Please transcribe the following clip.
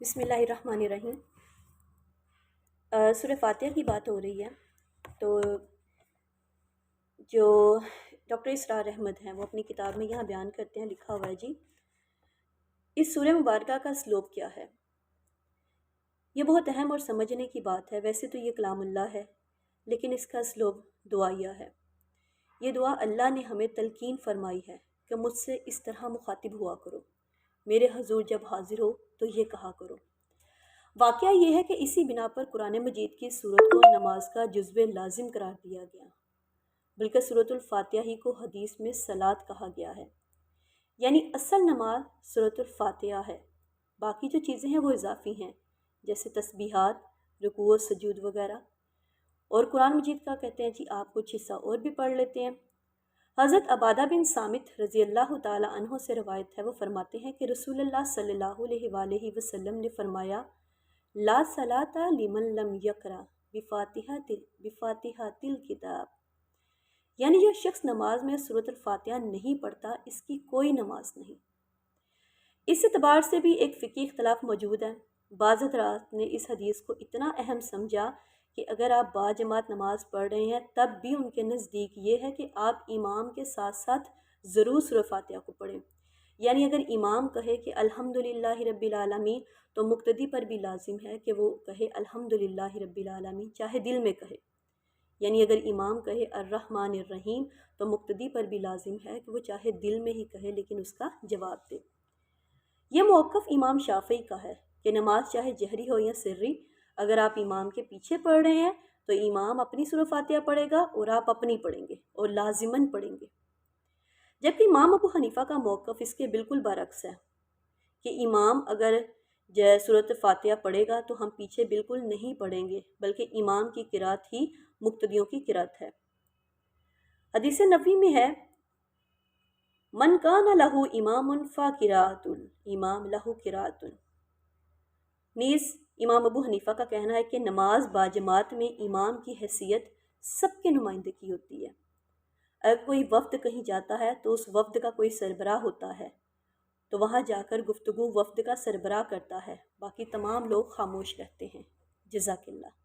بسم اللہ الرحمن الرحیم۔ سورہ فاتحہ کی بات ہو رہی ہے تو جو ڈاکٹر اسرار احمد ہیں وہ اپنی کتاب میں یہاں بیان کرتے ہیں، لکھا ہوا ہے جی اس سورہ مبارکہ کا اسلوب کیا ہے۔ یہ بہت اہم اور سمجھنے کی بات ہے۔ ویسے تو یہ کلام اللہ ہے لیکن اس کا اسلوب دعائیہ ہے۔ یہ دعا اللہ نے ہمیں تلقین فرمائی ہے کہ مجھ سے اس طرح مخاطب ہوا کرو، میرے حضور جب حاضر ہو تو یہ کہا کرو۔ واقعہ یہ ہے کہ اسی بنا پر قرآن مجید کی سورت کو نماز کا جزو لازم قرار دیا گیا، بلکہ سورۃ الفاتحہ ہی کو حدیث میں صلاۃ کہا گیا ہے، یعنی اصل نماز سورۃ الفاتحہ ہے۔ باقی جو چیزیں ہیں وہ اضافی ہیں، جیسے تسبیحات، رکوع و سجود وغیرہ۔ اور قرآن مجید کا کہتے ہیں جی آپ کچھ حصہ اور بھی پڑھ لیتے ہیں۔ حضرت عبادہ بن صامت رضی اللہ تعالی عنہ سے روایت ہے، وہ فرماتے ہیں کہ رسول اللہ صلی اللہ علیہ وآلہ وسلم نے فرمایا، لا صلاۃ لمن لم یقرأ بفاتحۃ الکتاب، یعنی جو شخص نماز میں سورۃ الفاتحہ نہیں پڑھتا اس کی کوئی نماز نہیں۔ اس اعتبار سے بھی ایک فقہی اختلاف موجود ہے۔ بعض حضرات نے اس حدیث کو اتنا اہم سمجھا کہ اگر آپ باجماعت نماز پڑھ رہے ہیں تب بھی ان کے نزدیک یہ ہے کہ آپ امام کے ساتھ ساتھ ضرور سورہ فاتحہ کو پڑھیں، یعنی اگر امام کہے کہ الحمدللہ رب العالمین تو مقتدی پر بھی لازم ہے کہ وہ کہے الحمدللہ رب العالمین، چاہے دل میں کہے۔ یعنی اگر امام کہے الرحمن الرحیم تو مقتدی پر بھی لازم ہے کہ وہ چاہے دل میں ہی کہے لیکن اس کا جواب دے۔ یہ موقف امام شافعی کا ہے کہ نماز چاہے جہری ہو یا سری، اگر آپ امام کے پیچھے پڑھ رہے ہیں تو امام اپنی سورہ فاتحہ پڑھے گا اور آپ اپنی پڑھیں گے اور لازماً پڑھیں گے۔ جبکہ امام ابو حنیفہ کا موقف اس کے بالکل برعکس ہے کہ امام اگر سورۃ فاتحہ پڑھے گا تو ہم پیچھے بالکل نہیں پڑھیں گے، بلکہ امام کی قرات ہی مقتدیوں کی قرات ہے۔ حدیث نبوی میں ہے، من کان لہ امام فقراۃ الامام لہ قراۃ۔ نیز امام ابو حنیفہ کا کہنا ہے کہ نماز باجماعت میں امام کی حیثیت سب کے نمائندے کی ہوتی ہے۔ اگر کوئی وفد کہیں جاتا ہے تو اس وفد کا کوئی سربراہ ہوتا ہے تو وہاں جا کر گفتگو وفد کا سربراہ کرتا ہے، باقی تمام لوگ خاموش رہتے ہیں۔ جزاک اللہ۔